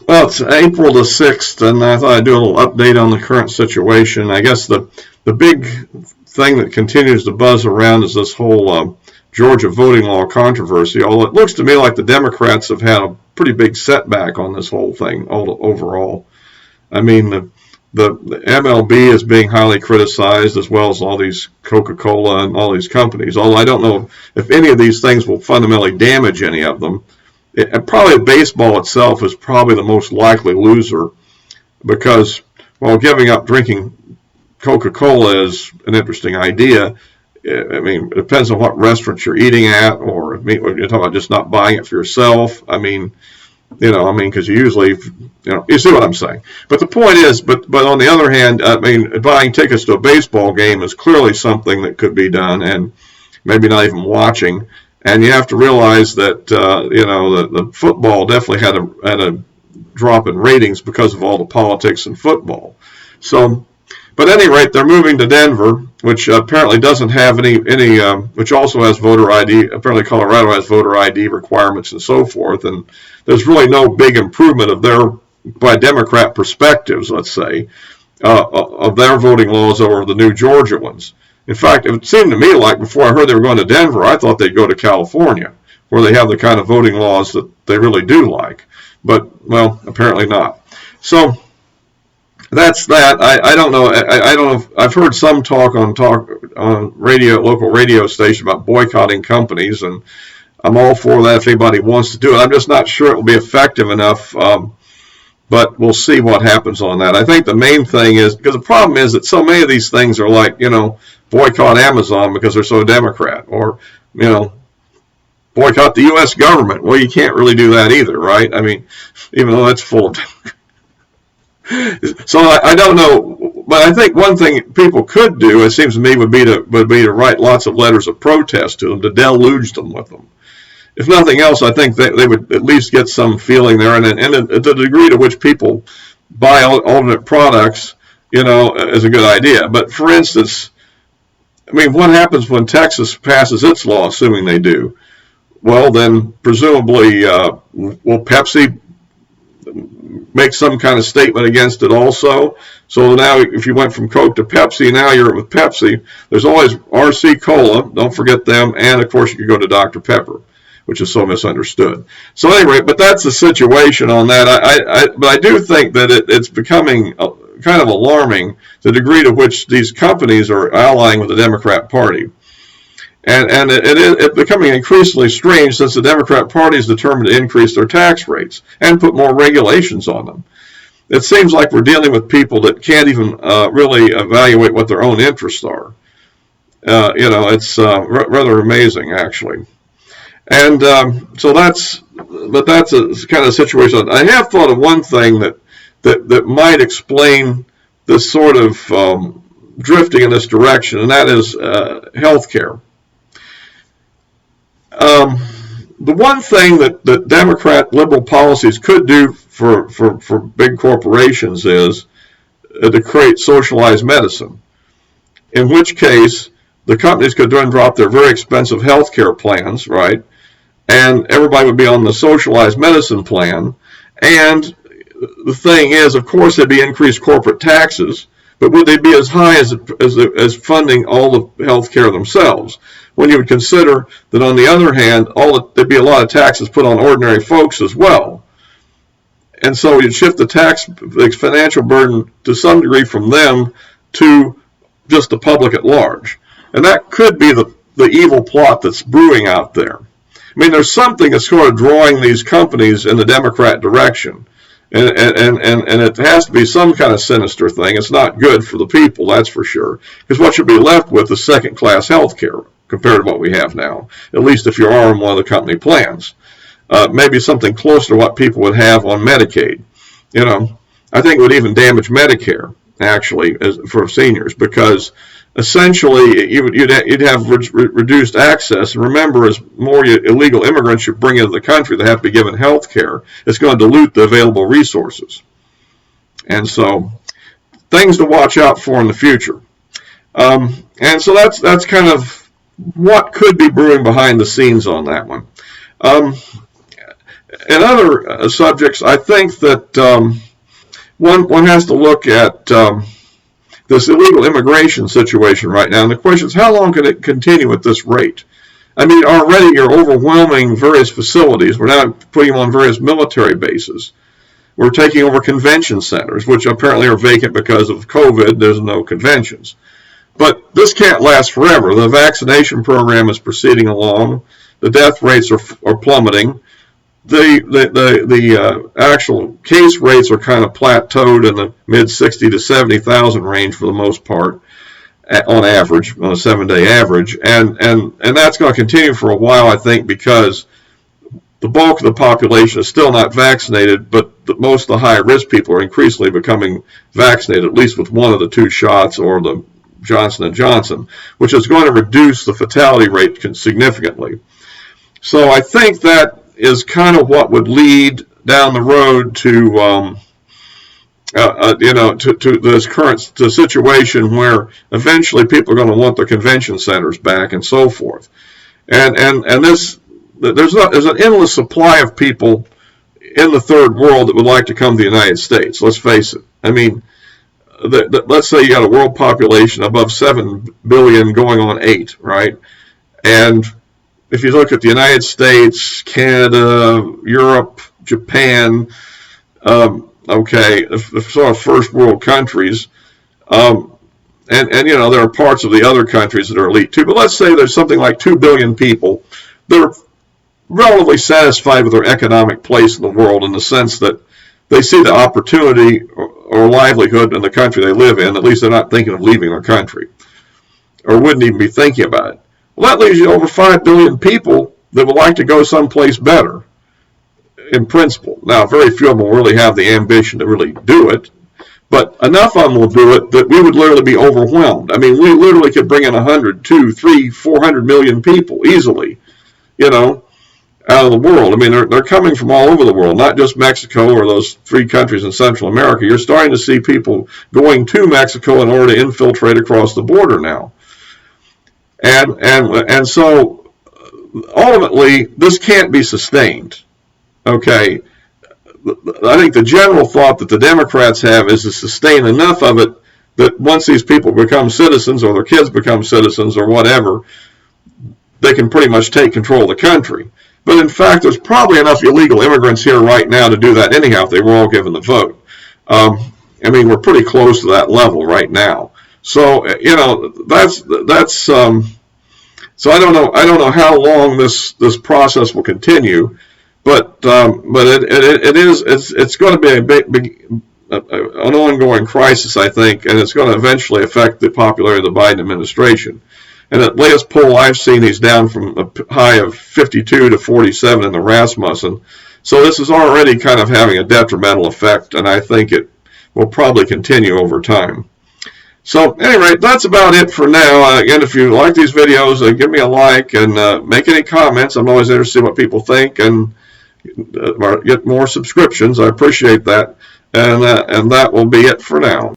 Well, it's April the 6th, and I thought I'd do a little update on the current situation. I guess the big thing that continues to buzz around is this whole Georgia voting law controversy, although it looks to me like the Democrats have had a pretty big setback on this whole thing overall. I mean, the MLB is being highly criticized, as well as all these Coca-Cola and all these companies, although I don't know if any of these things will fundamentally damage any of them. Probably baseball itself is probably the most likely loser because while giving up drinking Coca-Cola is an interesting idea, I mean, it depends on what restaurant you're eating at, or you're talking about just not buying it for yourself. I mean, because you usually, you see what I'm saying. But the point is, but on the other hand, I mean, buying tickets to a baseball game is clearly something that could be done, and maybe not even watching. And you have to realize that, the football definitely had a drop in ratings because of all the politics in football. So, but at any rate, they're moving to Denver, which apparently doesn't have any, which also has voter ID. Apparently Colorado has voter ID requirements and so forth. And there's really no big improvement by Democrat perspectives, let's say, of their voting laws over the new Georgia ones. In fact, it seemed to me like before I heard they were going to Denver, I thought they'd go to California, where they have the kind of voting laws that they really do like. But, well, apparently not. So that's that. I don't know. I don't know. I've heard some talk on radio, local radio station about boycotting companies, and I'm all for that if anybody wants to do it. I'm just not sure it will be effective enough. But we'll see what happens on that. I think the main thing is, because the problem is that so many of these things are like, boycott Amazon because they're so Democrat, or, boycott the U.S. government. Well, you can't really do that either, right? I mean, even though that's full of Democrats. So I don't know, but I think one thing people could do, it seems to me, would be to write lots of letters of protest to them, to deluge them with them. If nothing else, I think they would at least get some feeling there, and the degree to which people buy alternate products, is a good idea. But for instance, I mean, what happens when Texas passes its law, assuming they do? Well, then presumably, will Pepsi make some kind of statement against it also? So now if you went from Coke to Pepsi, now you're with Pepsi. There's always RC Cola, don't forget them, and of course you could go to Dr. Pepper, which is so misunderstood. So anyway, but that's the situation on that. But I do think that it's becoming kind of alarming, the degree to which these companies are allying with the Democrat Party. And it's becoming increasingly strange since the Democrat Party is determined to increase their tax rates and put more regulations on them. It seems like we're dealing with people that can't even really evaluate what their own interests are. It's rather amazing, actually. And so that's a kind of situation. I have thought of one thing that might explain this sort of drifting in this direction, and that is healthcare. The one thing that Democrat liberal policies could do for big corporations is to create socialized medicine, in which case the companies could then drop their very expensive health care plans, right? And everybody would be on the socialized medicine plan. And the thing is, of course, there'd be increased corporate taxes, but would they be as high as funding all the health care themselves? When you would consider that, on the other hand, there'd be a lot of taxes put on ordinary folks as well. And so you'd shift the financial burden to some degree from them to just the public at large. And that could be the evil plot that's brewing out there. I mean, there's something that's sort of drawing these companies in the Democrat direction. And it has to be some kind of sinister thing. It's not good for the people, that's for sure. Because what you'll be left with is second-class health care compared to what we have now, at least if you're on one of the company plans. Maybe something close to what people would have on Medicaid. I think it would even damage Medicare, actually, for seniors, because essentially you'd have reduced access. And remember, as more illegal immigrants you bring into the country that have to be given health care, it's going to dilute the available resources. And so things to watch out for in the future. And so that's kind of what could be brewing behind the scenes on that one. In other subjects, I think that one has to look at this illegal immigration situation right now. And the question is, how long can it continue at this rate? I mean, already you're overwhelming various facilities. We're now putting them on various military bases. We're taking over convention centers, which apparently are vacant because of COVID. There's no conventions. But this can't last forever. The vaccination program is proceeding along. The death rates are plummeting. The actual case rates are kind of plateaued in the mid 60 to 70,000 range for the most part, on average, on a 7-day average, and that's going to continue for a while, I think, because the bulk of the population is still not vaccinated, but most of the high-risk people are increasingly becoming vaccinated, at least with one of the 2 shots or the Johnson & Johnson, which is going to reduce the fatality rate significantly. So I think that is kind of what would lead down the road to to this current situation where eventually people are going to want their convention centers back and so forth. And there's an endless supply of people in the third world that would like to come to the United States. Let's face it. I mean, let's say you got a world population above 7 billion going on 8, right? And if you look at the United States, Canada, Europe, Japan, the sort of first world countries, and there are parts of the other countries that are elite too, but let's say there's something like 2 billion people that are relatively satisfied with their economic place in the world, in the sense that they see the opportunity or livelihood in the country they live in. At least they're not thinking of leaving their country, or wouldn't even be thinking about it. Well, that leaves you over 5 billion people that would like to go someplace better, in principle. Now, very few of them will really have the ambition to really do it, but enough of them will do it that we would literally be overwhelmed. I mean, we literally could bring in 100, 200, 300, 400 million people easily, out of the world. I mean, they're coming from all over the world, not just Mexico or those 3 countries in Central America. You're starting to see people going to Mexico in order to infiltrate across the border now. And so ultimately, this can't be sustained. Okay, I think the general thought that the Democrats have is to sustain enough of it that once these people become citizens, or their kids become citizens, or whatever, they can pretty much take control of the country. But in fact, there's probably enough illegal immigrants here right now to do that anyhow if they were all given the vote. I mean, we're pretty close to that level right now. So that's so I don't know how long this process will continue, but it's going to be an ongoing crisis, I think, and it's going to eventually affect the popularity of the Biden administration. And at latest poll I've seen, he's down from a high of 52 to 47 in the Rasmussen. So this is already kind of having a detrimental effect, and I think it will probably continue over time. So, anyway, that's about it for now. Again, if you like these videos, give me a like and make any comments. I'm always interested in what people think, and get more subscriptions. I appreciate that. And that will be it for now.